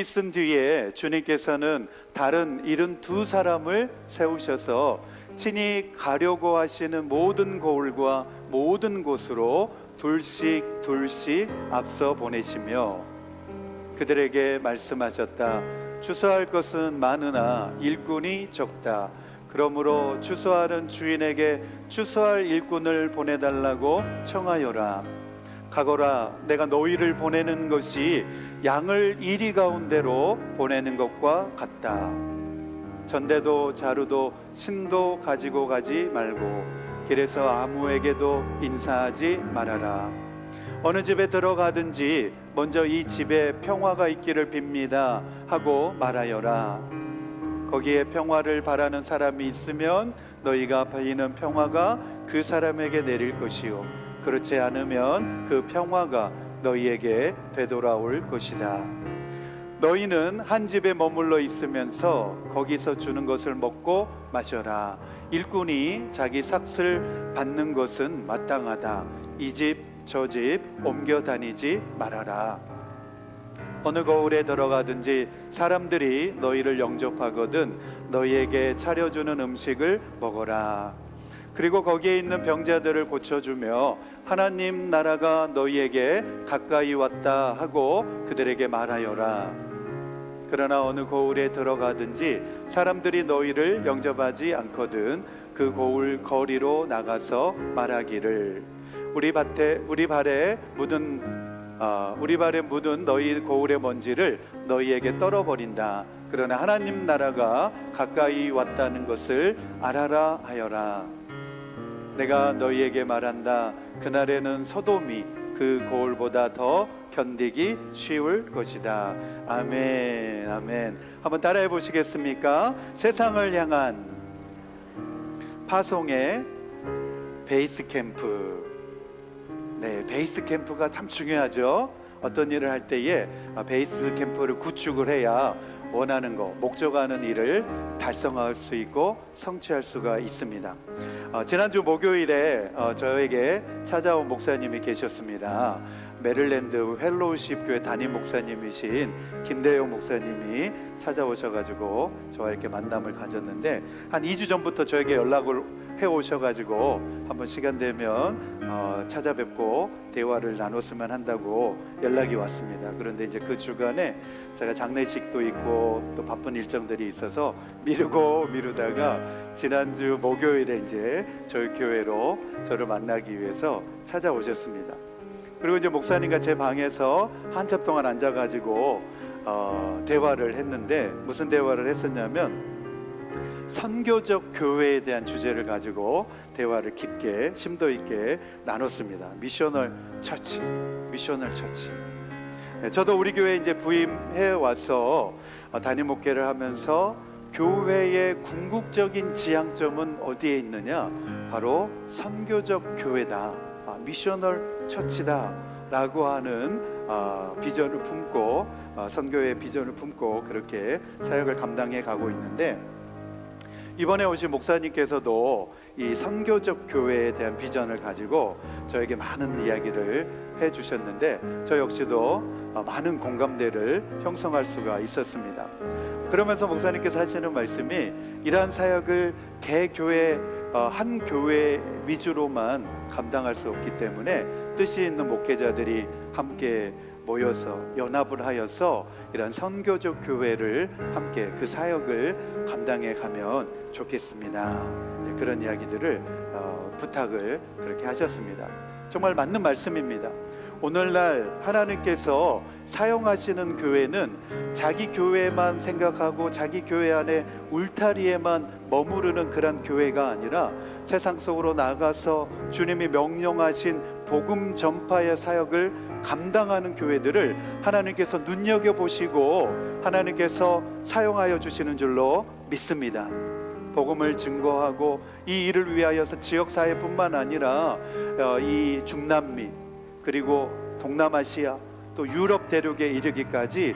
있은 뒤에 주님께서는 다른 72사람을 세우셔서 친히 가려고 하시는 모든 고을과 모든 곳으로 둘씩 앞서 보내시며 그들에게 말씀하셨다. 주소할 것은 많으나 일꾼이 적다. 그러므로 주소하는 주인에게 주소할 일꾼을 보내달라고 청하여라. 가거라. 내가 너희를 보내는 것이 양을 이리 가운데로 보내는 것과 같다. 전대도 자루도 신도 가지고 가지 말고 길에서 아무에게도 인사하지 말아라. 어느 집에 들어가든지 먼저 이 집에 평화가 있기를 빕니다 하고 말하여라. 거기에 평화를 바라는 사람이 있으면 너희가 비는 평화가 그 사람에게 내릴 것이요 그렇지 않으면 그 평화가 너희에게 되돌아올 것이다. 너희는 한 집에 머물러 있으면서 거기서 주는 것을 먹고 마셔라. 일꾼이 자기 삭슬 받는 것은 마땅하다. 이 집 저 집 옮겨 다니지 말아라. 어느 거울에 들어가든지 사람들이 너희를 영접하거든 너희에게 차려주는 음식을 먹어라. 그리고 거기에 있는 병자들을 고쳐주며 하나님 나라가 너희에게 가까이 왔다 하고 그들에게 말하여라. 그러나 어느 거울에 들어가든지 사람들이 너희를 영접하지 않거든 그 거울 거리로 나가서 말하기를 우리 발에 묻은 너희 거울의 먼지를 너희에게 떨어버린다. 그러나 하나님 나라가 가까이 왔다는 것을 알아라 하여라. 내가 너희에게 말한다. 그날에는 소돔이 그 거울보다 더 견디기 쉬울 것이다. 아멘. 아멘. 한번 따라해 보시겠습니까? 세상을 향한 파송의 베이스 캠프. 네, 베이스 캠프가 참 중요하죠. 어떤 일을 할 때에 베이스 캠프를 구축을 해야 원하는 거, 목적하는 일을 달성할 수 있고 성취할 수가 있습니다. 지난주 목요일에 저에게 찾아온 목사님이 계셨습니다. 메릴랜드 헬로우십 교회 담임 목사님이신 김대영 목사님이 찾아오셔가지고 저와 이렇게 만남을 가졌는데 한 2주 전부터 저에게 연락을 해오셔가지고 한번 시간 되면 찾아뵙고 대화를 나눴으면 한다고 연락이 왔습니다. 그런데 이제 그 주간에 제가 장례식도 있고 또 바쁜 일정들이 있어서 미루다가 지난주 목요일에 이제 저희 교회로 저를 만나기 위해서 찾아오셨습니다. 그리고 이제 목사님과 제 방에서 한참 동안 앉아가지고 대화를 했는데 무슨 대화를 했었냐면 선교적 교회에 대한 주제를 가지고 대화를 깊게 심도 있게 나눴습니다. 미셔널 처치. 저도 우리 교회에 이제 부임해 와서 담임 목회를 하면서 교회의 궁극적인 지향점은 어디에 있느냐? 바로 선교적 교회다. 미셔널 처치다 라고 하는 비전을 품고 선교의 비전을 품고 그렇게 사역을 감당해 가고 있는데 이번에 오신 목사님께서도 이 선교적 교회에 대한 비전을 가지고 저에게 많은 이야기를 해주셨는데 저 역시도 많은 공감대를 형성할 수가 있었습니다. 그러면서 목사님께서 하시는 말씀이 이러한 사역을 개교회 한 교회 위주로만 감당할 수 없기 때문에 뜻이 있는 목회자들이 함께 모여서 연합을 하여서 이런 선교적 교회를 함께 그 사역을 감당해 가면 좋겠습니다. 그런 이야기들을 부탁을 그렇게 하셨습니다. 정말 맞는 말씀입니다. 오늘날 하나님께서 사용하시는 교회는 자기 교회만 생각하고 자기 교회 안에 울타리에만 머무르는 그런 교회가 아니라 세상 속으로 나가서 주님이 명령하신 복음 전파의 사역을 감당하는 교회들을 하나님께서 눈여겨보시고 하나님께서 사용하여 주시는 줄로 믿습니다. 복음을 증거하고 이 일을 위하여서 지역사회뿐만 아니라 이 중남미 그리고 동남아시아 또 유럽 대륙에 이르기까지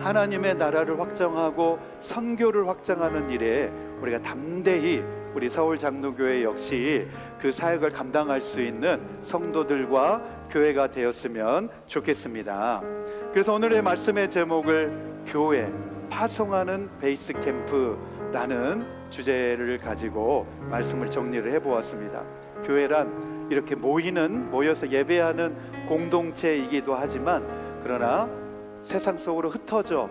하나님의 나라를 확장하고 선교를 확장하는 일에 우리가 담대히 우리 서울장로교회 역시 그 사역을 감당할 수 있는 성도들과 교회가 되었으면 좋겠습니다. 그래서 오늘의 말씀의 제목을 교회 파송하는 베이스 캠프라는 주제를 가지고 말씀을 정리를 해보았습니다. 교회란 이렇게 모여서 예배하는 공동체이기도 하지만, 그러나 세상 속으로 흩어져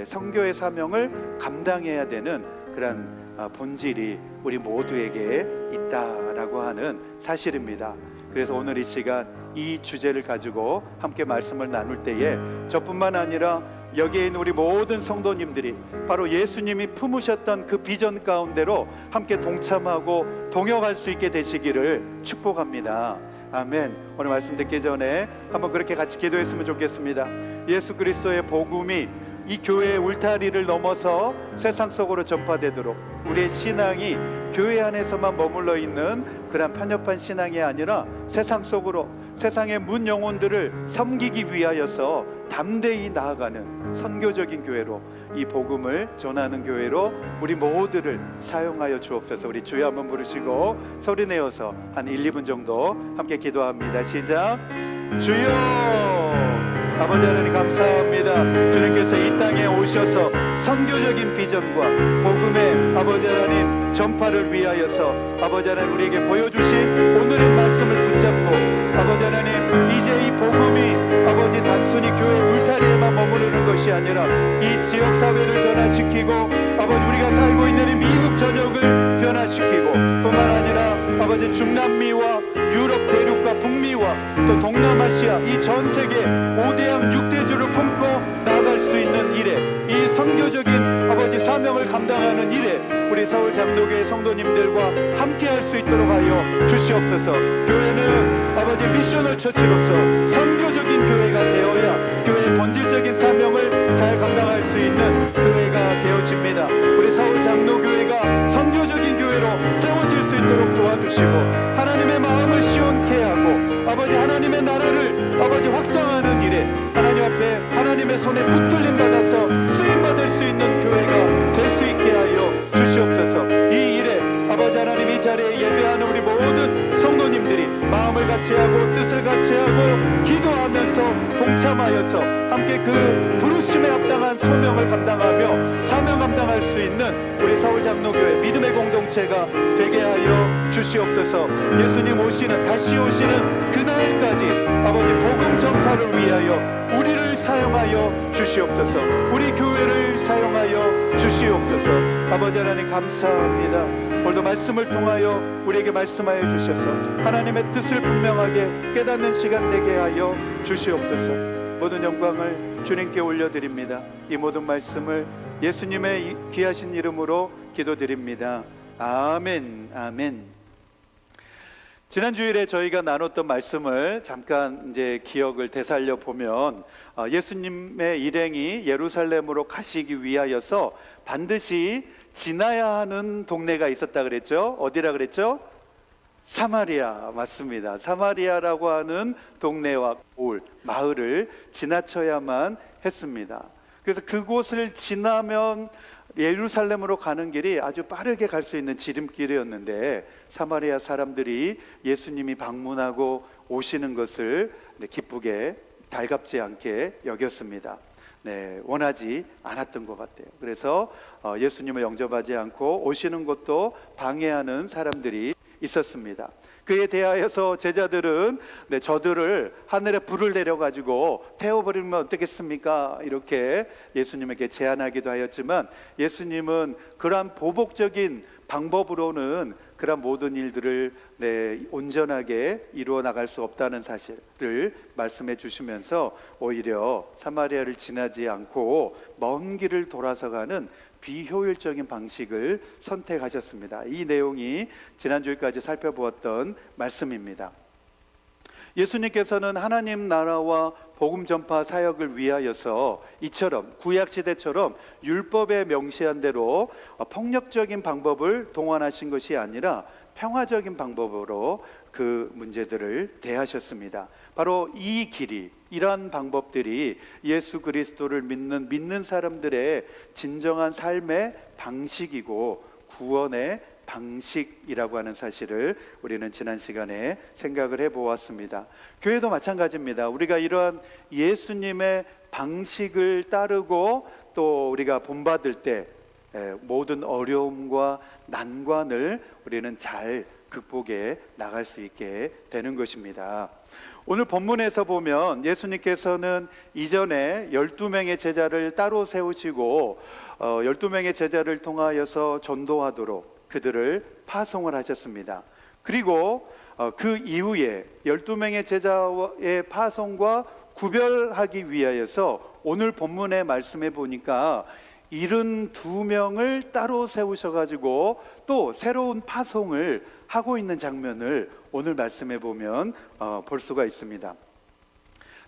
선교의 사명을 감당해야 되는 그런 본질이 우리 모두에게 있다라고 하는 사실입니다. 그래서 오늘 이 시간 이 주제를 가지고 함께 말씀을 나눌 때에 저뿐만 아니라 여기에 있는 우리 모든 성도님들이 바로 예수님이 품으셨던 그 비전 가운데로 함께 동참하고 동역할 수 있게 되시기를 축복합니다. 아멘. 오늘 말씀 듣기 전에 한번 그렇게 같이 기도했으면 좋겠습니다. 예수 그리스도의 복음이 이 교회의 울타리를 넘어서 세상 속으로 전파되도록 우리의 신앙이 교회 안에서만 머물러 있는 그런 편협한 신앙이 아니라 세상 속으로, 세상의 문 영혼들을 섬기기 위하여서 담대히 나아가는 선교적인 교회로, 이 복음을 전하는 교회로 우리 모두를 사용하여 주옵소서. 우리 주여 한번 부르시고 소리내어서 한 1, 2분 정도 함께 기도합니다. 시작. 주여, 아버지 하나님 감사합니다. 주님께서 이 땅에 오셔서 선교적인 비전과 복음의 아버지 하나님 전파를 위하여서 아버지 하나님 우리에게 보여주신 오늘의 말씀을 붙잡고, 아버지 하나님 이제 이 복음이 아버지 단순히 교회 울타리에만 머무르는 것이 아니라 이 지역사회를 변화시키고 아버지 우리가 살고 있는 이 미국 전역을 변화시키고, 뿐만 아니라 아버지 중남미와 유럽 대륙과 북미와 또 동남아시아 이 전 세계 5대양 6대주를 품고 나아갈 수 있는 일에, 이 선교적인 아버지 사명을 감당하는 일에 우리 서울 장로교회 성도님들과 함께 할 수 있도록 하여 주시옵소서. 교회는 아버지 미셔널 처치로서 선교적인 교회가 되어야 교회의 본질적인 사명을 잘 감당할 수 있는 교회가 되어집니다. 우리 서울 장로교회가 선교적인 교회로 세워질 수 있도록 도와주시고, 하나님의 마음을 시원케 하고 아버지 하나님의 나라를 아버지 확장하는 일에 하나님 앞에 하나님의 손에 붙들림 받아서 쓰임 받을 수 있는 교회가 될 수 있게 하여 주시옵소서. 이 일에 아버지 하나님 이 자리에 예배하는 우리 모든 성도님들이 마음을 같이 하고 뜻을 같이 하고 기도하면서 동참하여서 함께 그 부르심에 합당한 소명을 감당하며 사명 감당할 수 있는 우리 서울 장로교회 믿음의 공동체가 되게 하여 주시옵소서. 예수님 오시는, 다시 오시는 그날까지 아버지 복음 전파를 위하여 우리를 사용하여 주시옵소서. 우리 교회를 사용하여 주시옵소서. 아버지 하나님 감사합니다. 오늘도 말씀을 통하여 우리에게 말씀하여 주셔서 하나님의 뜻을 분명하게 깨닫는 시간 되게 하여 주시옵소서. 모든 영광을 주님께 올려드립니다. 이 모든 말씀을 예수님의 귀하신 이름으로 기도드립니다. 아멘. 아멘. 지난 주일에 저희가 나눴던 말씀을 잠깐 이제 기억을 되살려 보면, 예수님의 일행이 예루살렘으로 가시기 위하여서 반드시 지나야 하는 동네가 있었다 그랬죠. 어디라 그랬죠? 사마리아. 맞습니다. 사마리아라고 하는 동네와 마을을 지나쳐야만 했습니다. 그래서 그곳을 지나면 예루살렘으로 가는 길이 아주 빠르게 갈 수 있는 지름길이었는데, 사마리아 사람들이 예수님이 방문하고 오시는 것을 기쁘게 달갑지 않게 여겼습니다. 원하지 않았던 것 같아요. 그래서 예수님을 영접하지 않고 오시는 것도 방해하는 사람들이 있었습니다. 그에 대하여서 제자들은 저들을 하늘에 불을 내려가지고 태워버리면 어떻겠습니까? 이렇게 예수님에게 제안하기도 하였지만, 예수님은 그러한 보복적인 방법으로는 그러한 모든 일들을 온전하게 이루어 나갈 수 없다는 사실을 말씀해 주시면서 오히려 사마리아를 지나지 않고 먼 길을 돌아서 가는 비효율적인 방식을 선택하셨습니다. 이 내용이 지난주까지 살펴보았던 말씀입니다. 예수님께서는 하나님 나라와 복음 전파 사역을 위하여서 이처럼 구약시대처럼 율법에 명시한 대로 폭력적인 방법을 동원하신 것이 아니라 평화적인 방법으로 그 문제들을 대하셨습니다. 바로 이 길이, 이러한 방법들이 예수 그리스도를 믿는 사람들의 진정한 삶의 방식이고 구원의 방식이라고 하는 사실을 우리는 지난 시간에 생각을 해보았습니다. 교회도 마찬가지입니다. 우리가 이러한 예수님의 방식을 따르고 또 우리가 본받을 때 모든 어려움과 난관을 우리는 잘 극복해 나갈 수 있게 되는 것입니다. 오늘 본문에서 보면 예수님께서는 이전에 12명의 제자를 따로 세우시고 12명의 제자를 통하여서 전도하도록 그들을 파송을 하셨습니다. 그리고 그 이후에 12명의 제자의 파송과 구별하기 위하여서 오늘 본문의 말씀에 보니까 72명을 따로 세우셔가지고 또 새로운 파송을 하고 있는 장면을 오늘 말씀에 보면 볼 수가 있습니다.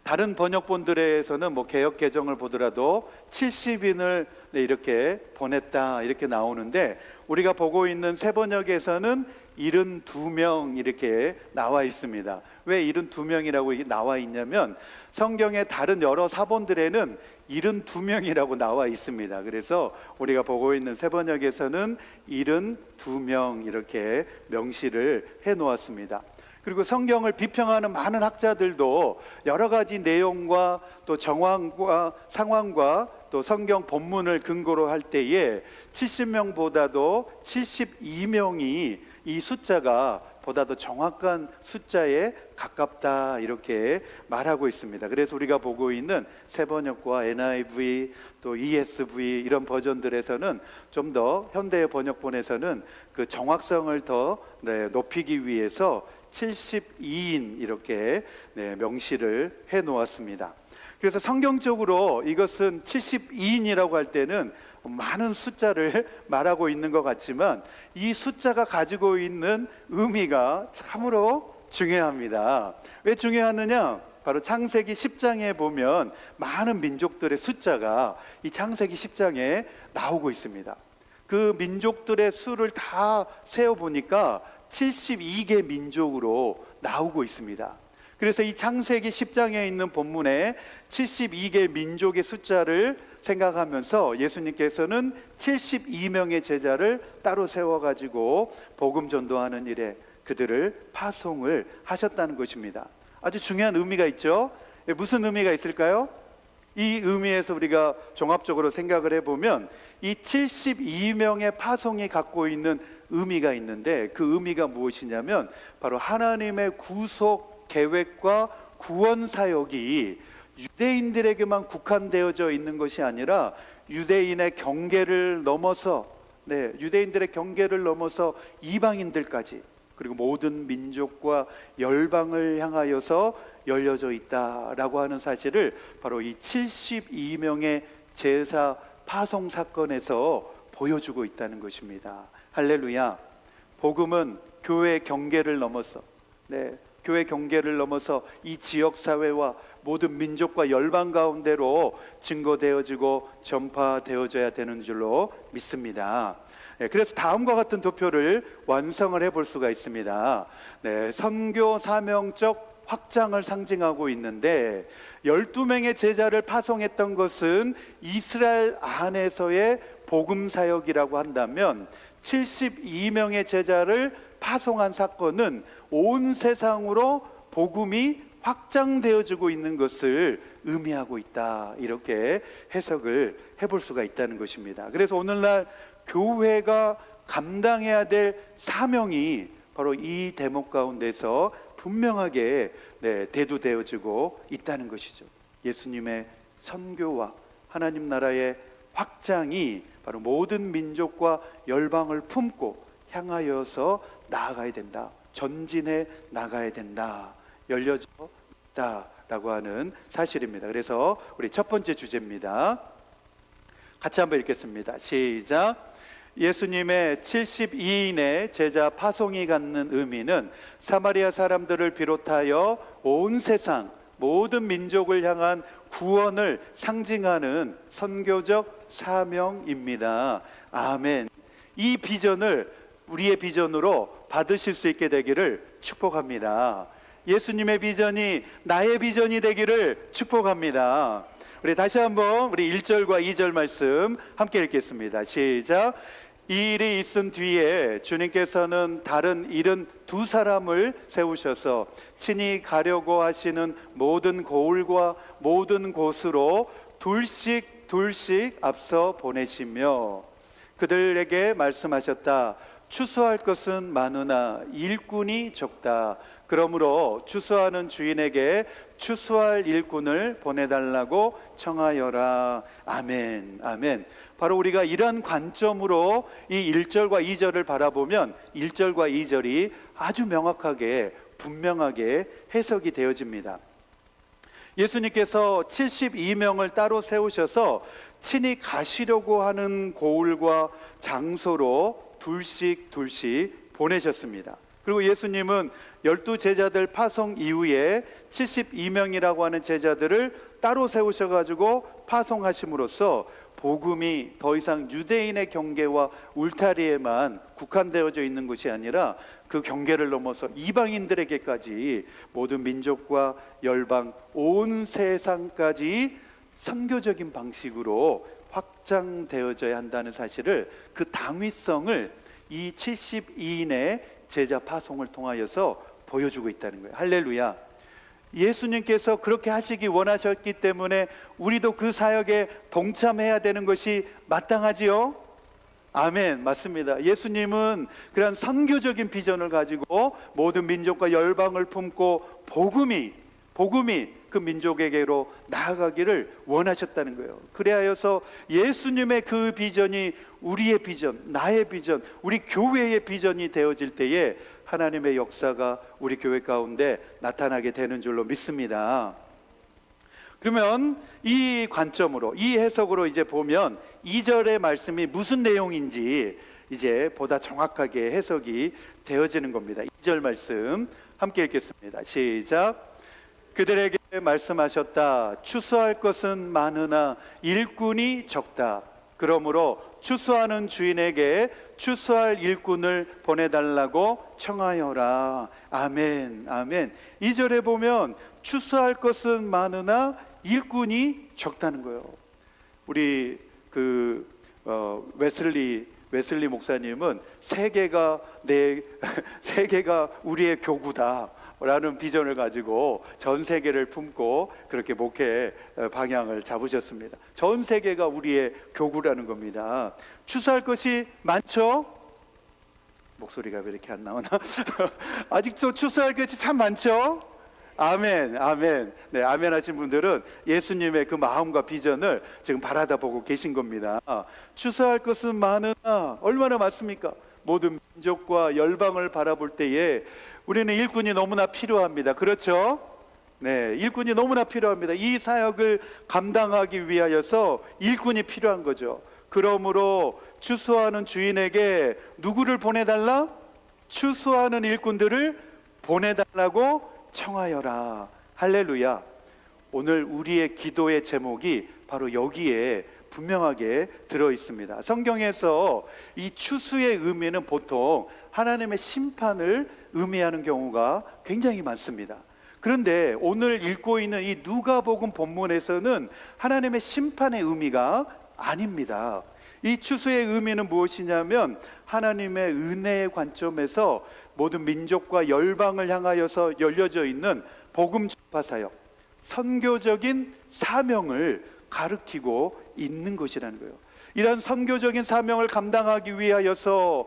다른 번역본들에서는 개역 개정을 보더라도 70인을 이렇게 보냈다 이렇게 나오는데 우리가 보고 있는 새 번역에서는 72명 이렇게 나와 있습니다. 왜 72명이라고 나와 있냐면 성경의 다른 여러 사본들에는 72명이라고 나와 있습니다. 그래서 우리가 보고 있는 새 번역에서는 72명 이렇게 명시를 해 놓았습니다. 그리고 성경을 비평하는 많은 학자들도 여러 가지 내용과 또 정황과 상황과 또 성경 본문을 근거로 할 때에 70명보다도 72명이 이 숫자가 보다 더 정확한 숫자에 가깝다 이렇게 말하고 있습니다. 그래서 우리가 보고 있는 새 번역과 NIV 또 ESV 이런 버전들에서는 좀 더 현대 번역본에서는 그 정확성을 더 높이기 위해서 72인 이렇게 명시를 해 놓았습니다. 그래서 성경적으로 이것은 72인이라고 할 때는 많은 숫자를 말하고 있는 것 같지만 이 숫자가 가지고 있는 의미가 참으로 중요합니다. 왜 중요하느냐? 바로 창세기 10장에 보면 많은 민족들의 숫자가 이 창세기 10장에 나오고 있습니다. 그 민족들의 수를 다 세어보니까 72개 민족으로 나오고 있습니다. 그래서 이 창세기 10장에 있는 본문에 72개 민족의 숫자를 생각하면서 예수님께서는 72명의 제자를 따로 세워가지고 복음 전도하는 일에 그들을 파송을 하셨다는 것입니다. 아주 중요한 의미가 있죠. 무슨 의미가 있을까요? 이 의미에서 우리가 종합적으로 생각을 해보면 이 72명의 파송이 갖고 있는 의미가 있는데 그 의미가 무엇이냐면 바로 하나님의 구속 계획과 구원 사역이 유대인들에게만 국한되어져 있는 것이 아니라 유대인의 경계를 넘어서 유대인들의 경계를 넘어서 이방인들까지 그리고 모든 민족과 열방을 향하여서 열려져 있다라고 하는 사실을 바로 이 72명의 제사 파송 사건에서 보여주고 있다는 것입니다. 할렐루야. 복음은 교회 경계를 넘어서 교회 경계를 넘어서 이 지역 사회와 모든 민족과 열방 가운데로 증거되어지고 전파되어져야 되는 줄로 믿습니다. 그래서 다음과 같은 도표를 완성을 해볼 수가 있습니다. 선교 사명적 확장을 상징하고 있는데 12명의 제자를 파송했던 것은 이스라엘 안에서의 복음 사역이라고 한다면 72명의 제자를 파송한 사건은 온 세상으로 복음이 확장되어지고 있는 것을 의미하고 있다 이렇게 해석을 해볼 수가 있다는 것입니다. 그래서 오늘날 교회가 감당해야 될 사명이 바로 이 대목 가운데서 분명하게 대두되어지고 있다는 것이죠. 예수님의 선교와 하나님 나라의 확장이 바로 모든 민족과 열방을 품고 향하여서 나아가야 된다. 전진해 나가야 된다. 열려져 있다라고 하는 사실입니다. 그래서 우리 첫 번째 주제입니다. 같이 한번 읽겠습니다. 시작. 예수님의 72인의 제자 파송이 갖는 의미는 사마리아 사람들을 비롯하여 온 세상 모든 민족을 향한 구원을 상징하는 선교적 사명입니다. 아멘. 이 비전을 우리의 비전으로 받으실 수 있게 되기를 축복합니다. 예수님의 비전이 나의 비전이 되기를 축복합니다. 우리 다시 한번 우리 1절과 2절 말씀 함께 읽겠습니다. 시작. 이 일이 있은 뒤에 주님께서는 다른 72사람을 세우셔서 친히 가려고 하시는 모든 고을과 모든 곳으로 둘씩 앞서 보내시며 그들에게 말씀하셨다. 추수할 것은 많으나 일꾼이 적다. 그러므로 추수하는 주인에게 추수할 일꾼을 보내달라고 청하여라. 아멘, 아멘. 바로 우리가 이런 관점으로 이 1절과 2절을 바라보면 1절과 2절이 아주 명확하게 분명하게 해석이 되어집니다. 예수님께서 72명을 따로 세우셔서 친히 가시려고 하는 고을과 장소로 둘씩 보내셨습니다. 그리고 예수님은 12제자들 파송 이후에 72명이라고 하는 제자들을 따로 세우셔가지고 파송하심으로써 복음이 더 이상 유대인의 경계와 울타리에만 국한되어져 있는 것이 아니라 그 경계를 넘어서 이방인들에게까지 모든 민족과 열방 온 세상까지 선교적인 방식으로 확장되어져야 한다는 사실을, 그 당위성을 이 72인의 제자 파송을 통하여서 보여주고 있다는 거예요. 할렐루야. 예수님께서 그렇게 하시기 원하셨기 때문에 우리도 그 사역에 동참해야 되는 것이 마땅하지요? 아멘, 맞습니다. 예수님은 그런 선교적인 비전을 가지고 모든 민족과 열방을 품고 복음이 그 민족에게로 나아가기를 원하셨다는 거예요. 그래야여서 예수님의 그 비전이 우리의 비전, 나의 비전, 우리 교회의 비전이 되어질 때에 하나님의 역사가 우리 교회 가운데 나타나게 되는 줄로 믿습니다. 그러면 이 관점으로, 이 해석으로 이제 보면 2절의 말씀이 무슨 내용인지 이제 보다 정확하게 해석이 되어지는 겁니다. 2절 말씀 함께 읽겠습니다. 시작. 그들에게 말씀하셨다. 추수할 것은 많으나 일꾼이 적다. 그러므로 추수하는 주인에게 추수할 일꾼을 보내달라고 청하여라. 아멘, 아멘. 2절에 보면 추수할 것은 많으나 일꾼이 적다는 거예요. 우리 웨슬리 목사님은 세계가 우리의 교구다 라는 비전을 가지고 전 세계를 품고 그렇게 목회 방향을 잡으셨습니다. 전 세계가 우리의 교구라는 겁니다. 추수할 것이 많죠? 목소리가 왜 이렇게 안 나오나? 아직도 추수할 것이 참 많죠? 아멘, 아멘. 네, 아멘 하신 분들은 예수님의 그 마음과 비전을 지금 바라다 보고 계신 겁니다. 추수할 것은 많으나 얼마나 많습니까? 모든 민족과 열방을 바라볼 때에 우리는 일꾼이 너무나 필요합니다. 그렇죠? 네, 일꾼이 너무나 필요합니다. 이 사역을 감당하기 위하여서 일꾼이 필요한 거죠. 그러므로 추수하는 주인에게 누구를 보내달라? 추수하는 일꾼들을 보내달라고 청하여라. 할렐루야. 오늘 우리의 기도의 제목이 바로 여기에 분명하게 들어 있습니다. 성경에서 이 추수의 의미는 보통 하나님의 심판을 의미하는 경우가 굉장히 많습니다. 그런데 오늘 읽고 있는 이 누가복음 본문에서는 하나님의 심판의 의미가 아닙니다. 이 추수의 의미는 무엇이냐면 하나님의 은혜의 관점에서 모든 민족과 열방을 향하여서 열려져 있는 복음 전파 사역, 선교적인 사명을 가르치고 있는 것이라는 거예요. 이런 선교적인 사명을 감당하기 위하여서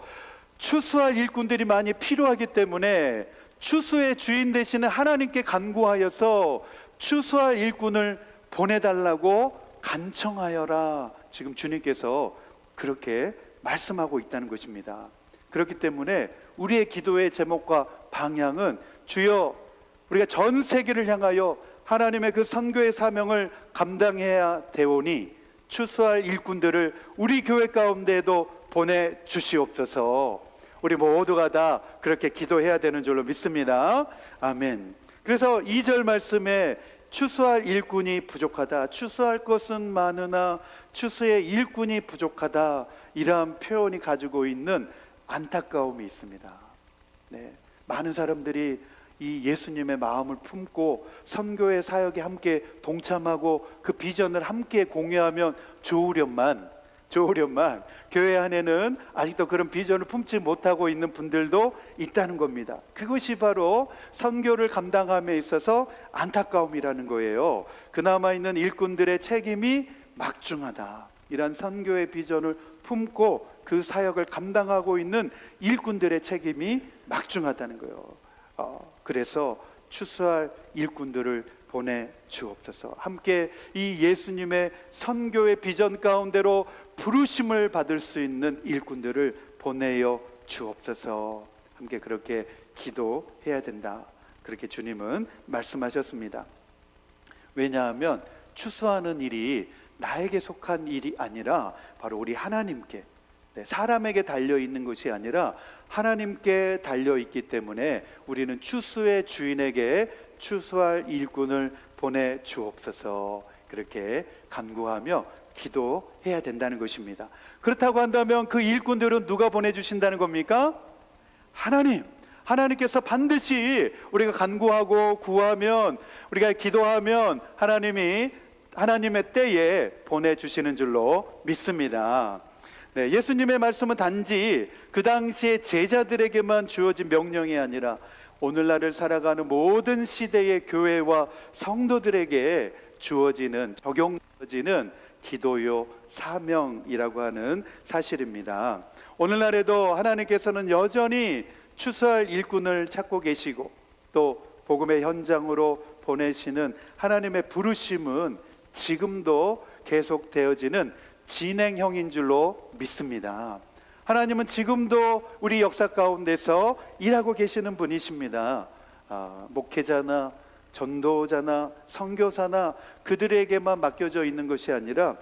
추수할 일꾼들이 많이 필요하기 때문에 추수의 주인 되시는 하나님께 간구하여서 추수할 일꾼을 보내달라고 간청하여라. 지금 주님께서 그렇게 말씀하고 있다는 것입니다. 그렇기 때문에 우리의 기도의 제목과 방향은 주여 우리가 전 세계를 향하여 하나님의 그 선교의 사명을 감당해야 되오니 추수할 일꾼들을 우리 교회 가운데에도 보내주시옵소서. 우리 모두가 다 그렇게 기도해야 되는 줄로 믿습니다. 아멘. 그래서 2절 말씀에 추수할 일꾼이 부족하다, 추수할 것은 많으나 추수의 일꾼이 부족하다, 이러한 표현이 가지고 있는 안타까움이 있습니다. 네, 많은 사람들이 이 예수님의 마음을 품고 선교의 사역에 함께 동참하고 그 비전을 함께 공유하면 좋으련만 좋으련만 교회 안에는 아직도 그런 비전을 품지 못하고 있는 분들도 있다는 겁니다. 그것이 바로 선교를 감당함에 있어서 안타까움이라는 거예요. 그나마 있는 일꾼들의 책임이 막중하다. 이런 선교의 비전을 품고 그 사역을 감당하고 있는 일꾼들의 책임이 막중하다는 거예요. 그래서 추수할 일꾼들을 보내 주옵소서. 함께 이 예수님의 선교의 비전 가운데로 부르심을 받을 수 있는 일꾼들을 보내어 주옵소서. 함께 그렇게 기도해야 된다. 그렇게 주님은 말씀하셨습니다. 왜냐하면 추수하는 일이 나에게 속한 일이 아니라 바로 우리 하나님께, 사람에게 달려있는 것이 아니라 하나님께 달려있기 때문에 우리는 추수의 주인에게 추수할 일꾼을 보내 주옵소서. 그렇게 간구하며 기도해야 된다는 것입니다. 그렇다고 한다면 그 일꾼들은 누가 보내주신다는 겁니까? 하나님께서 반드시 우리가 간구하고 구하면, 우리가 기도하면 하나님의 때에 보내주시는 줄로 믿습니다. 예수님의 말씀은 단지 그 당시에 제자들에게만 주어진 명령이 아니라 오늘날을 살아가는 모든 시대의 교회와 성도들에게 주어지는, 적용되어지는 기도요 사명이라고 하는 사실입니다. 오늘날에도 하나님께서는 여전히 추수할 일꾼을 찾고 계시고 또 복음의 현장으로 보내시는 하나님의 부르심은 지금도 계속되어지는 진행형인 줄로 믿습니다. 하나님은 지금도 우리 역사 가운데서 일하고 계시는 분이십니다. 목회자나 전도자나 선교사나 그들에게만 맡겨져 있는 것이 아니라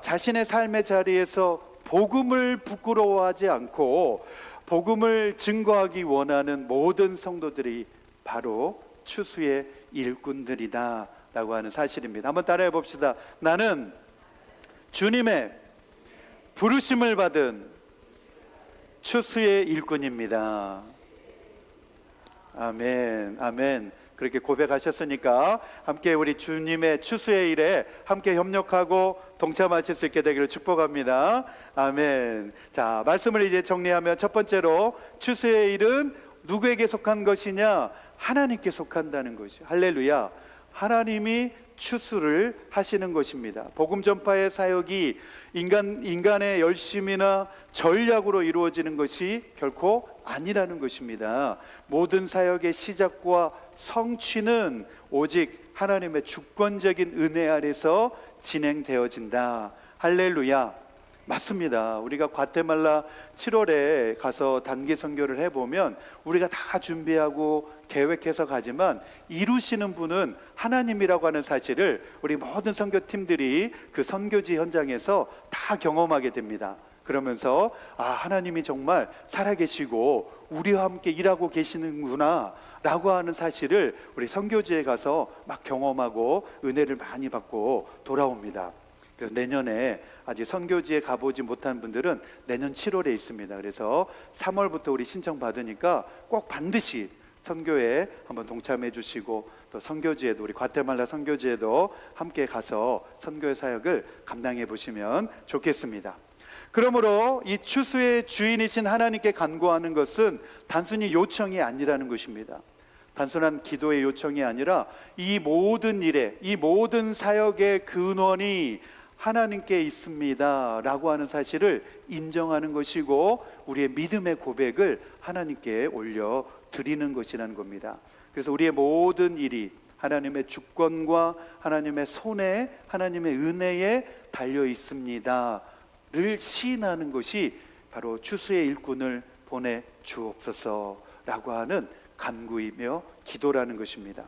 자신의 삶의 자리에서 복음을 부끄러워하지 않고 복음을 증거하기 원하는 모든 성도들이 바로 추수의 일꾼들이다 라고 하는 사실입니다. 한번 따라해 봅시다. 나는 주님의 부르심을 받은 추수의 일꾼입니다. 아멘, 아멘. 그렇게 고백하셨으니까 함께 우리 주님의 추수의 일에 함께 협력하고 동참하실 수 있게 되기를 축복합니다. 아멘. 자, 말씀을 이제 정리하면 첫 번째로 추수의 일은 누구에게 속한 것이냐? 하나님께 속한다는 것이죠. 할렐루야. 하나님이 추수를 하시는 것입니다. 복음 전파의 사역이 인간의 열심이나 전략으로 이루어지는 것이 결코 아니라는 것입니다. 모든 사역의 시작과 성취는 오직 하나님의 주권적인 은혜 아래서 진행되어진다. 할렐루야. 맞습니다. 우리가 과테말라 7월에 가서 단기 선교를 해보면 우리가 다 준비하고 계획해서 가지만 이루시는 분은 하나님이라고 하는 사실을 우리 모든 선교팀들이 그 선교지 현장에서 다 경험하게 됩니다. 그러면서 하나님이 정말 살아계시고 우리와 함께 일하고 계시는구나 라고 하는 사실을 우리 선교지에 가서 막 경험하고 은혜를 많이 받고 돌아옵니다. 그래서 내년에 아직 선교지에 가보지 못한 분들은 내년 7월에 있습니다. 그래서 3월부터 우리 신청 받으니까 꼭 반드시 선교에 한번 동참해 주시고 또 선교지에도, 우리 과테말라 선교지에도 함께 가서 선교의 사역을 감당해 보시면 좋겠습니다. 그러므로 이 추수의 주인이신 하나님께 간구하는 것은 단순히 요청이 아니라는 것입니다. 단순한 기도의 요청이 아니라 이 모든 일에, 이 모든 사역의 근원이 하나님께 있습니다 라고 하는 사실을 인정하는 것이고 우리의 믿음의 고백을 하나님께 올려드리는 것이라는 겁니다. 그래서 우리의 모든 일이 하나님의 주권과 하나님의 손에, 하나님의 은혜에 달려 있습니다 를 시인하는 것이 바로 추수의 일꾼을 보내 주옵소서 라고 하는 간구이며 기도라는 것입니다.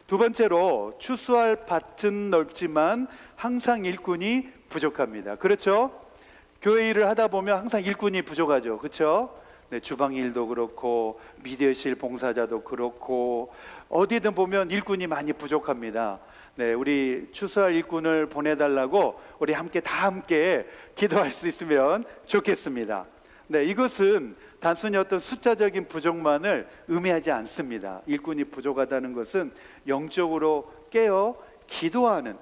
두 번째로 추수할 밭은 넓지만 항상 일꾼이 부족합니다. 그렇죠? 교회 일을 하다 보면 항상 일꾼이 부족하죠. 그렇죠? 주방 일도 그렇고 미디어실 봉사자도 그렇고 어디든 보면 일꾼이 많이 부족합니다. 우리 추수할 일꾼을 보내달라고 우리 다 함께 기도할 수 있으면 좋겠습니다. 이것은 단순히 어떤 숫자적인 부족만을 의미하지 않습니다. 일꾼이 부족하다는 것은 영적으로 깨어 기도하는,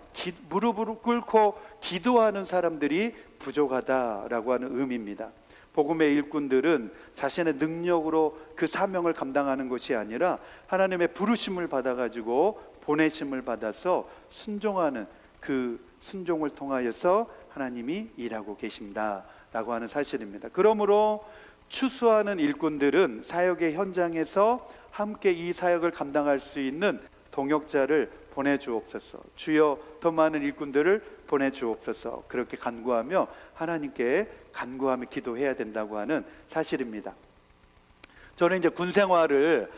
무릎을 꿇고 기도하는 사람들이 부족하다라고 하는 의미입니다. 복음의 일꾼들은 자신의 능력으로 그 사명을 감당하는 것이 아니라 하나님의 부르심을 받아가지고 보내심을 받아서 순종하는 그 순종을 통하여서 하나님이 일하고 계신다라고 하는 사실입니다. 그러므로 추수하는 일꾼들은 사역의 현장에서 함께 이 사역을 감당할 수 있는 동역자를 보내주옵소서. 주여 더 많은 일꾼들을 보내주옵소서. 그렇게 간구하며 하나님께 간구하며 기도해야 된다고 하는 사실입니다. 저는 이제 군 생활을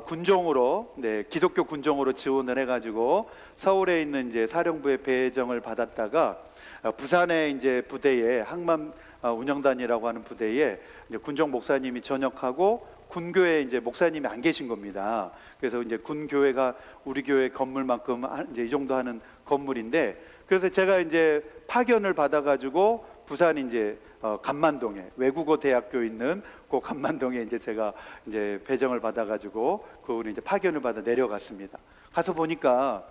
군종으로, 기독교 군종으로 지원을 해가지고 서울에 있는 이제 사령부의 배정을 받았다가 부산에 이제 부대에 항만 운영단이라고 하는 부대에 이제 군종 목사님이 전역하고 군교회에 이제 목사님이 안 계신 겁니다. 그래서 이제 군교회가 우리 교회 건물만큼 이제 이 정도 하는 건물인데, 그래서 제가 이제 파견을 받아가지고 부산 이제 감만동에 외국어 대학교 있는 그 감만동에 이제 제가 이제 배정을 받아가지고 그 이제 파견을 받아 내려갔습니다. 가서 보니까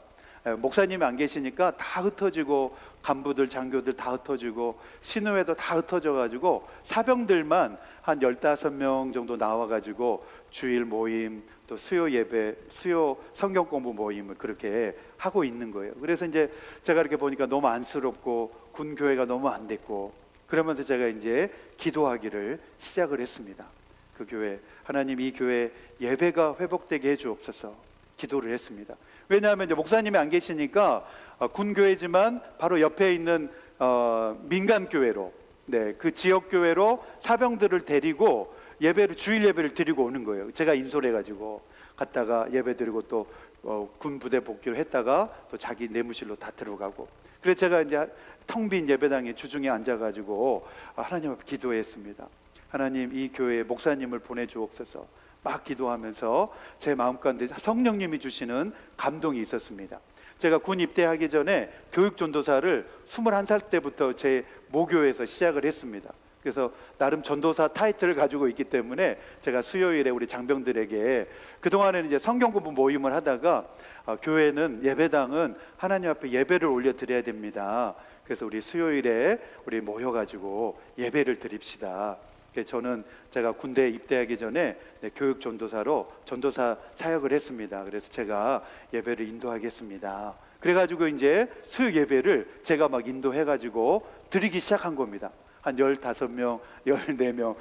목사님이 안 계시니까 다 흩어지고 간부들 장교들 다 흩어지고 신우회도 다 흩어져가지고 사병들만 한 15명 정도 나와가지고 주일 모임 또 수요 예배 수요 성경 공부 모임을 그렇게 하고 있는 거예요. 그래서 이제 제가 이렇게 보니까 너무 안쓰럽고 군교회가 너무 안 됐고, 그러면서 제가 이제 기도하기를 시작을 했습니다. 그 교회, 하나님 이 교회 예배가 회복되게 해주옵소서 기도를 했습니다. 왜냐하면 이제 목사님이 안 계시니까 군교회지만 바로 옆에 있는 민간교회로, 그 지역교회로 사병들을 데리고 예배를, 주일 예배를 드리고 오는 거예요. 제가 인솔해 가지고 갔다가 예배 드리고 또 군부대 복귀를 했다가 또 자기 내무실로 다 들어가고, 그래서 제가 이제 텅 빈 예배당에 주중에 앉아가지고 하나님 앞에 기도했습니다. 하나님 이 교회에 목사님을 보내주옵소서. 막 기도하면서 제 마음 가운데 성령님이 주시는 감동이 있었습니다. 제가 군 입대하기 전에 교육전도사를 21살 때부터 제 모교에서 시작을 했습니다. 그래서 나름 전도사 타이틀을 가지고 있기 때문에 제가 수요일에 우리 장병들에게, 그동안에는 이제 성경 공부 모임을 하다가 교회는 예배당은 하나님 앞에 예배를 올려 드려야 됩니다. 그래서 우리 수요일에 우리 모여가지고 예배를 드립시다. 저는 제가 군대에 입대하기 전에 교육 전도사로 전도사 사역을 했습니다. 그래서 제가 예배를 인도하겠습니다. 그래가지고 이제 수요 예배를 제가 막 인도해가지고 드리기 시작한 겁니다. 한 15명, 14명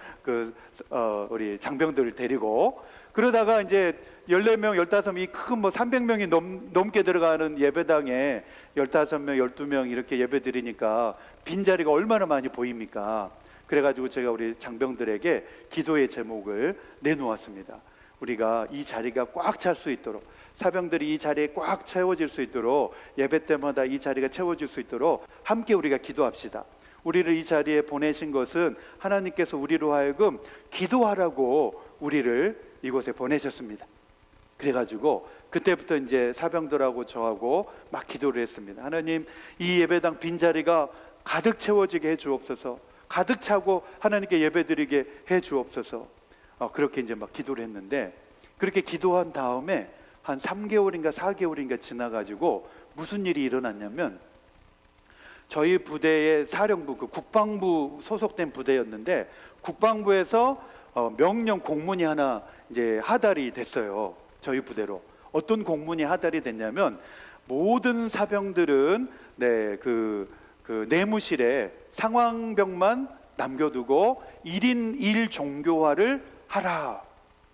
우리 장병들을 데리고, 그러다가 이제 14명, 15명이 큰 뭐 300명이 넘게 들어가는 예배당에 15명, 12명 이렇게 예배 드리니까 빈자리가 얼마나 많이 보입니까? 그래가지고 제가 우리 장병들에게 기도의 제목을 내놓았습니다. 우리가 이 자리가 꽉 찰 수 있도록, 사병들이 이 자리에 꽉 채워질 수 있도록, 예배 때마다 이 자리가 채워질 수 있도록 함께 우리가 기도합시다. 우리를 이 자리에 보내신 것은 하나님께서 우리로 하여금 기도하라고 우리를 이곳에 보내셨습니다. 그래가지고 그때부터 이제 사병들하고 저하고 막 기도를 했습니다. 하나님 이 예배당 빈자리가 가득 채워지게 해 주옵소서. 가득 차고 하나님께 예배드리게 해 주옵소서. 그렇게 이제 막 기도를 했는데, 그렇게 기도한 다음에 한 3개월인가 4개월인가 지나가지고 무슨 일이 일어났냐면, 저희 부대의 사령부, 그 국방부 소속된 부대였는데 국방부에서 명령 공문이 하나 이제 하달이 됐어요. 저희 부대로. 어떤 공문이 하달이 됐냐면, 모든 사병들은 그 내무실에 상황병만 남겨두고 1인 1 종교화를 하라,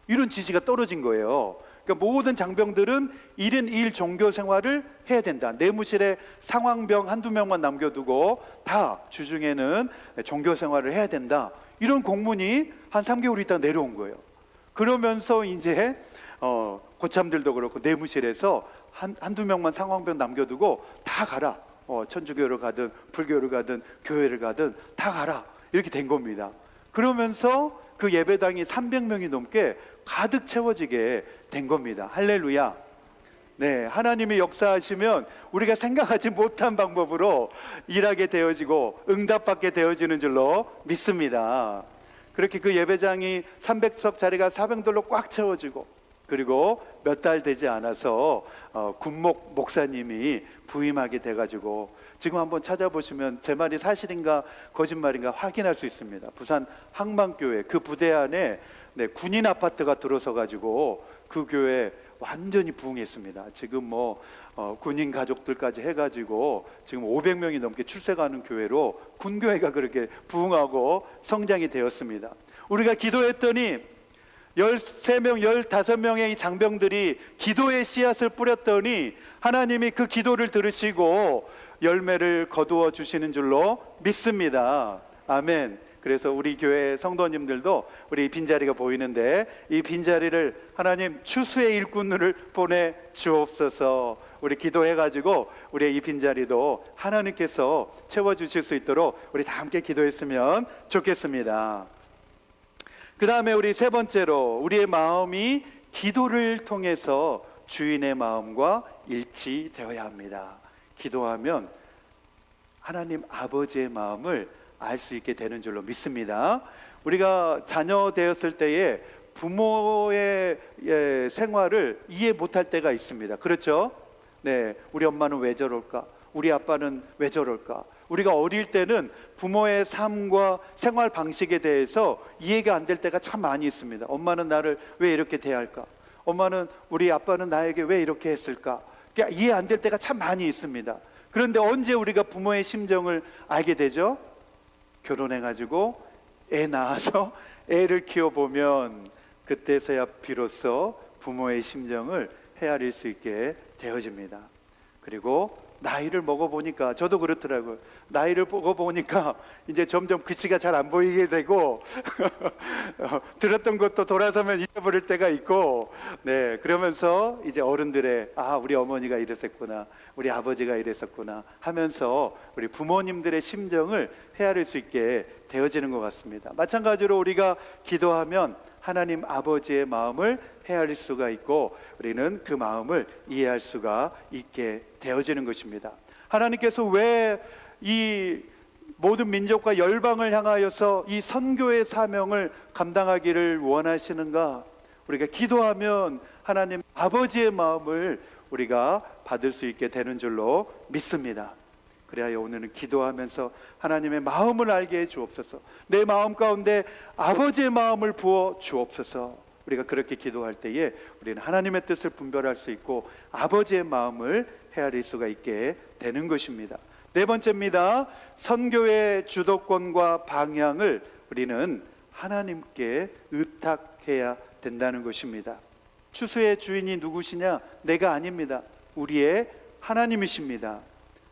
이런 지시가 떨어진 거예요. 그러니까 모든 장병들은 1인 1 종교 생활을 해야 된다. 내무실에 상황병 한두 명만 남겨두고 다 주중에는 종교 생활을 해야 된다. 이런 공문이 한 3개월 있다 내려온 거예요. 그러면서 이제 고참들도 그렇고 내무실에서 한두 명만 상황병 남겨두고 다 가라. 천주교를 가든 불교를 가든 교회를 가든 다 가라, 이렇게 된 겁니다. 그러면서 그 예배당이 300명이 넘게 가득 채워지게 된 겁니다. 할렐루야. 하나님이 역사하시면 우리가 생각하지 못한 방법으로 일하게 되어지고 응답받게 되어지는 줄로 믿습니다. 그렇게 그 예배장이 300석 자리가 사병들로 꽉 채워지고, 그리고 몇 달 되지 않아서 군목 목사님이 부임하게 돼가지고 지금 한번 찾아보시면 제 말이 사실인가 거짓말인가 확인할 수 있습니다. 부산 항만교회 그 부대 안에 군인 아파트가 들어서 가지고 그 교회 완전히 부흥했습니다. 지금 군인 가족들까지 해가지고 지금 500명이 넘게 출석하는 교회로 군교회가 그렇게 부흥하고 성장이 되었습니다. 우리가 기도했더니 13명, 15명의 이 장병들이 기도의 씨앗을 뿌렸더니 하나님이 그 기도를 들으시고 열매를 거두어 주시는 줄로 믿습니다. 아멘. 그래서 우리 교회 성도님들도 우리 빈자리가 보이는데 이 빈자리를 하나님 추수의 일꾼을 보내 주옵소서. 우리 기도해가지고 우리의 이 빈자리도 하나님께서 채워주실 수 있도록 우리 다 함께 기도했으면 좋겠습니다. 그 다음에 우리 세 번째로 우리의 마음이 기도를 통해서 주인의 마음과 일치되어야 합니다. 기도하면 하나님 아버지의 마음을 알 수 있게 되는 줄로 믿습니다. 우리가 자녀 되었을 때에 부모의 생활을 이해 못할 때가 있습니다. 그렇죠? 네, 우리 엄마는 왜 저럴까? 우리 아빠는 왜 저럴까? 우리가 어릴 때는 부모의 삶과 생활 방식에 대해서 이해가 안 될 때가 참 많이 있습니다. 엄마는 나를 왜 이렇게 대할까? 우리 아빠는 나에게 왜 이렇게 했을까? 이해 안 될 때가 참 많이 있습니다. 그런데 언제 우리가 부모의 심정을 알게 되죠? 결혼해가지고 애 낳아서 애를 키워보면 그때서야 비로소 부모의 심정을 헤아릴 수 있게 되어집니다. 그리고 나이를 먹어보니까 저도 그렇더라고요. 나이를 먹어보니까 이제 점점 글씨가 잘 안 보이게 되고 들었던 것도 돌아서면 잊어버릴 때가 있고, 네, 그러면서 이제 어른들의 우리 어머니가 이랬었구나, 우리 아버지가 이랬었구나 하면서 우리 부모님들의 심정을 헤아릴 수 있게 되어지는 것 같습니다. 마찬가지로 우리가 기도하면 하나님 아버지의 마음을 헤아릴 수가 있고 우리는 그 마음을 이해할 수가 있게 되어지는 것입니다. 하나님께서 왜 이 모든 민족과 열방을 향하여서 이 선교의 사명을 감당하기를 원하시는가? 우리가 기도하면 하나님 아버지의 마음을 우리가 받을 수 있게 되는 줄로 믿습니다. 그래야 오늘은 기도하면서 하나님의 마음을 알게 해 주옵소서. 내 마음 가운데 아버지의 마음을 부어 주옵소서. 우리가 그렇게 기도할 때에 우리는 하나님의 뜻을 분별할 수 있고 아버지의 마음을 헤아릴 수가 있게 되는 것입니다. 네 번째입니다. 선교의 주도권과 방향을 우리는 하나님께 의탁해야 된다는 것입니다. 추수의 주인이 누구시냐? 내가 아닙니다. 우리의 하나님이십니다.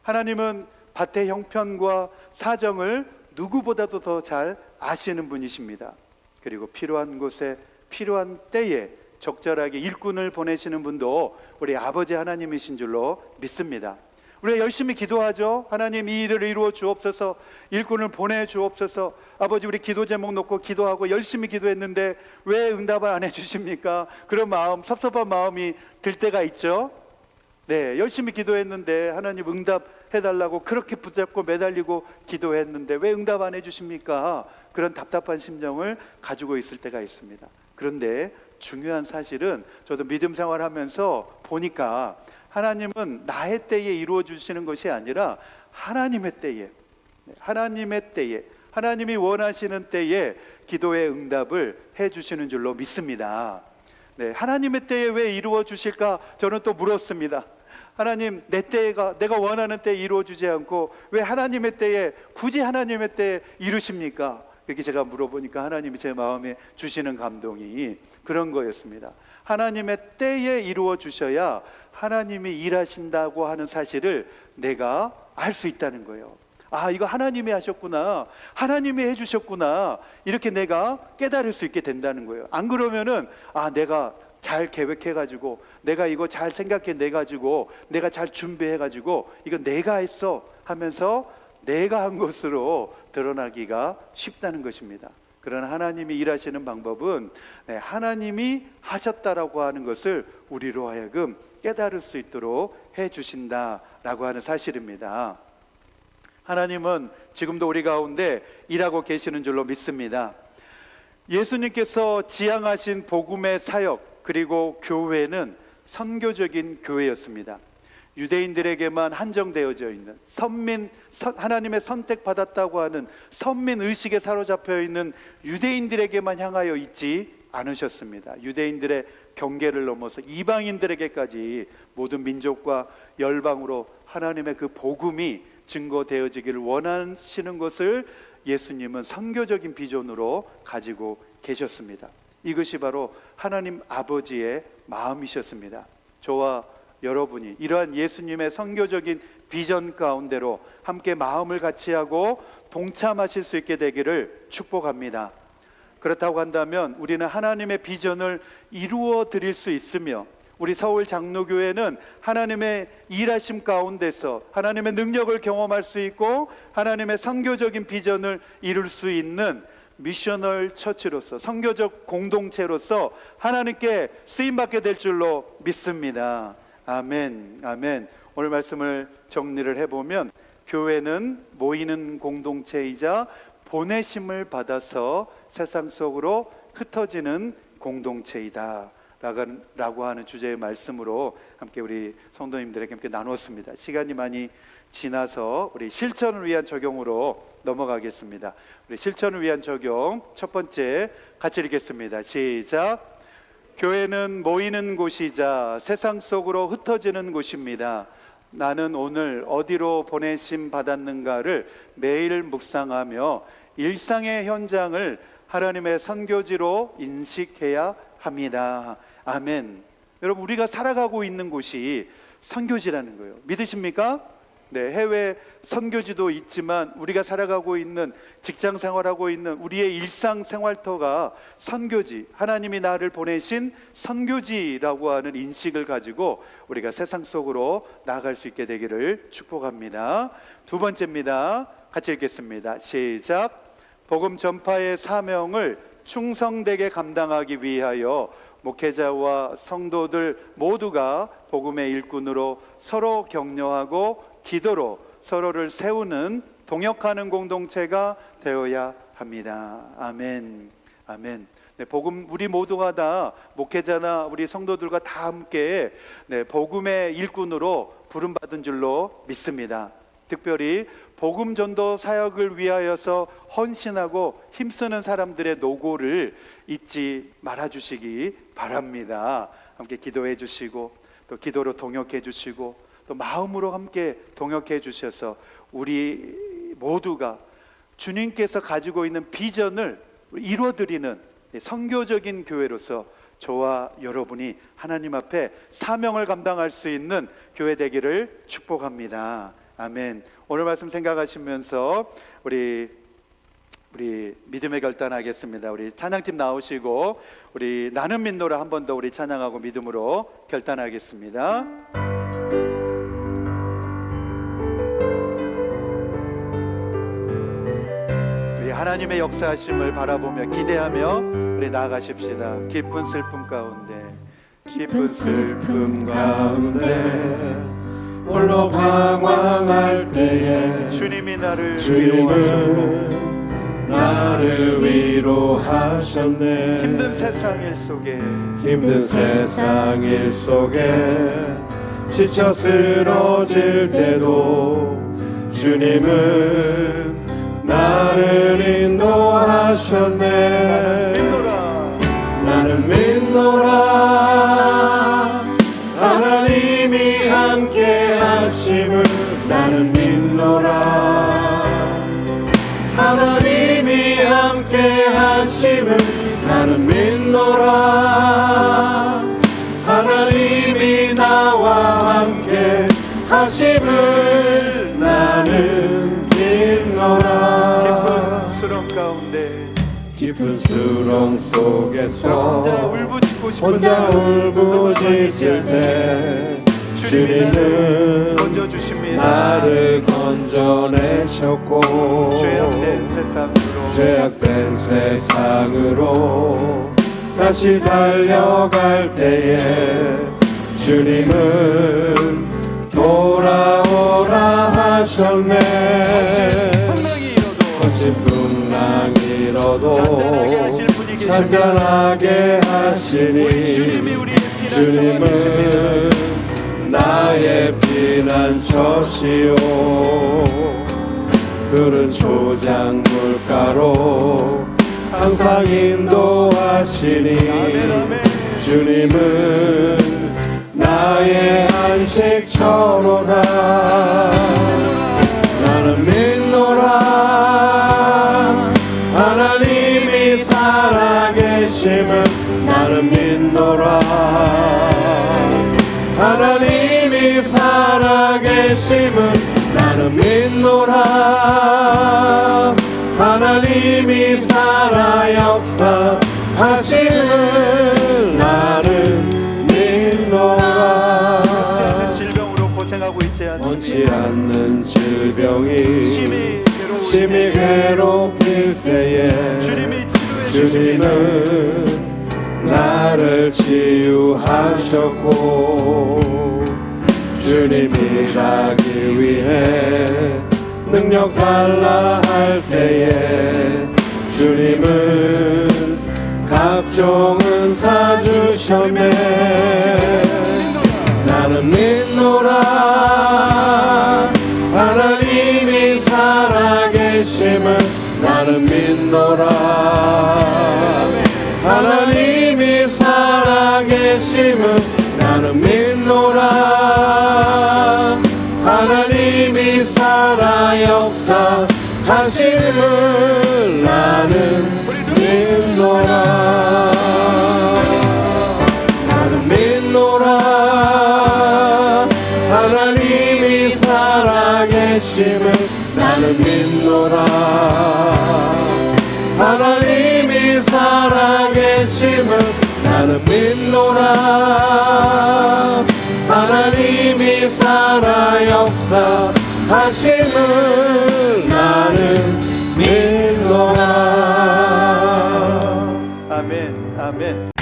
하나님은 밭의 형편과 사정을 누구보다도 더 잘 아시는 분이십니다. 그리고 필요한 곳에 필요한 때에 적절하게 일꾼을 보내시는 분도 우리 아버지 하나님이신 줄로 믿습니다. 우리가 열심히 기도하죠. 하나님 이 일을 이루어 주옵소서, 일꾼을 보내 주옵소서. 아버지 우리 기도 제목 놓고 기도하고 열심히 기도했는데 왜 응답을 안 해주십니까? 그런 마음, 섭섭한 마음이 들 때가 있죠. 네, 열심히 기도했는데 하나님 응답해달라고 그렇게 붙잡고 매달리고 기도했는데 왜 응답 안 해주십니까? 그런 답답한 심정을 가지고 있을 때가 있습니다. 그런데 중요한 사실은 저도 믿음 생활하면서 보니까 하나님은 나의 때에 이루어 주시는 것이 아니라 하나님의 때에, 하나님이 원하시는 때에 기도의 응답을 해주시는 줄로 믿습니다. 네, 하나님의 때에 왜 이루어 주실까? 저는 또 물었습니다. 하나님, 내 때가 내가 원하는 때에 이루어 주지 않고 왜 하나님의 때에, 굳이 하나님의 때에 이루십니까? 이렇게 제가 물어보니까 하나님이 제 마음에 주시는 감동이 그런 거였습니다. 하나님의 때에 이루어 주셔야 하나님이 일하신다고 하는 사실을 내가 알 수 있다는 거예요. 이거 하나님이 하셨구나, 하나님이 해주셨구나, 이렇게 내가 깨달을 수 있게 된다는 거예요. 안 그러면은 내가 잘 계획해가지고, 내가 이거 잘 생각해내가지고, 내가 잘 준비해가지고 이거 내가 했어 하면서 내가 한 것으로 드러나기가 쉽다는 것입니다. 그러나 하나님이 일하시는 방법은 하나님이 하셨다라고 하는 것을 우리로 하여금 깨달을 수 있도록 해주신다라고 하는 사실입니다. 하나님은 지금도 우리 가운데 일하고 계시는 줄로 믿습니다. 예수님께서 지향하신 복음의 사역 그리고 교회는 선교적인 교회였습니다. 유대인들에게만 한정되어져 있는 하나님의 선택받았다고 하는 선민 의식에 사로잡혀 있는 유대인들에게만 향하여 있지 않으셨습니다. 유대인들의 경계를 넘어서 이방인들에게까지 모든 민족과 열방으로 하나님의 그 복음이 증거되어지기를 원하시는 것을 예수님은 선교적인 비전으로 가지고 계셨습니다. 이것이 바로 하나님 아버지의 마음이셨습니다. 저와 여러분이 이러한 예수님의 선교적인 비전 가운데로 함께 마음을 같이 하고 동참하실 수 있게 되기를 축복합니다. 그렇다고 한다면 우리는 하나님의 비전을 이루어 드릴 수 있으며, 우리 서울 장로교회는 하나님의 일하심 가운데서 하나님의 능력을 경험할 수 있고 하나님의 선교적인 비전을 이룰 수 있는 미셔널 처치로서, 선교적 공동체로서 하나님께 쓰임받게 될 줄로 믿습니다. 아멘, 아멘. 오늘 말씀을 정리를 해보면, 교회는 모이는 공동체이자 보내심을 받아서 세상 속으로 흩어지는 공동체이다 라고 하는 주제의 말씀으로 함께 우리 성도님들에게 함께 나누었습니다. 시간이 많이 지나서 우리 실천을 위한 적용으로 넘어가겠습니다. 우리 실천을 위한 적용 첫 번째 같이 읽겠습니다. 시작. 교회는 모이는 곳이자 세상 속으로 흩어지는 곳입니다. 나는 오늘 어디로 보내심 받았는가를 매일 묵상하며 일상의 현장을 하나님의 선교지로 인식해야 합니다. 아멘. 여러분, 우리가 살아가고 있는 곳이 선교지라는 거예요. 믿으십니까? 네, 해외 선교지도 있지만 우리가 살아가고 있는, 직장 생활하고 있는 우리의 일상 생활터가 선교지, 하나님이 나를 보내신 선교지라고 하는 인식을 가지고 우리가 세상 속으로 나아갈 수 있게 되기를 축복합니다. 두 번째입니다. 같이 읽겠습니다. 시작. 복음 전파의 사명을 충성되게 감당하기 위하여 목회자와 성도들 모두가 복음의 일꾼으로 서로 격려하고 기도로 서로를 세우는 동역하는 공동체가 되어야 합니다. 아멘, 아멘. 네, 복음, 우리 모두가 다 목회자나 우리 성도들과 다 함께 복음의 일꾼으로 부름받은 줄로 믿습니다. 특별히 복음 전도 사역을 위하여서 헌신하고 힘쓰는 사람들의 노고를 잊지 말아주시기 바랍니다. 함께 기도해 주시고 또 기도로 동역해 주시고 또 마음으로 함께 동역해 주셔서 우리 모두가 주님께서 가지고 있는 비전을 이루어드리는 선교적인 교회로서 저와 여러분이 하나님 앞에 사명을 감당할 수 있는 교회 되기를 축복합니다. 아멘. 오늘 말씀 생각하시면서 우리 믿음의 결단하겠습니다. 우리 찬양팀 나오시고 우리 나는 믿노라 한 번 더 우리 찬양하고 믿음으로 결단하겠습니다. 우리 하나님의 역사하심을 바라보며 기대하며 우리 나아가십시다. 깊은 슬픔 가운데 홀로 방황할 때에 주님은 나를 위로하셨네. 힘든 세상 일 속에 지쳐 쓰러질 때도 주님은 나를 인도하셨네. 나는 믿노라 하나님이 함께 하심을. 나는 믿노라 하나님이 함께 하심을. 나는 믿노라 하나님이 나와 함께 하심을. 나는 믿노라. 깊은 수렁 속에서 혼자 울부짖을 때 주님은 나를 건져내셨고 죄악된 세상으로 다시 달려갈 때에 주님은 돌아오라 하셨네. 거친 풍랑이로도 잔잔하게 하시니 주님은 나의 피 피난처시오 그는 초장물가로 항상 인도하시니 주님은 나의 안식처로다 나는 믿노라 하나님이 살아계심을 나는 믿노라 하나님이 살아계심을 나는 믿노라 하나님이 살아 역사하심을 나는 믿노라 질병으로 고생하고 있지 원치 않는 질병이 심히 괴롭힐 괴롭힐 때에 주님은 나를 치유하셨고 주님이 하기 위해 능력 달라 할 때에 주님은 각종 은사 주셨네 나는 믿노라 하나님이 살아계심을 나는 믿노라 하나님이 살아계심을 나는 믿노라 하나님이 살아 역사하심을 나는 믿노라 나는 믿노라 하나님이 살아계심을 나는 믿노라 하나님이 살아계심을 나는 믿노라 하나님이 살아 역사하심을 나는 믿노라 아멘 아멘.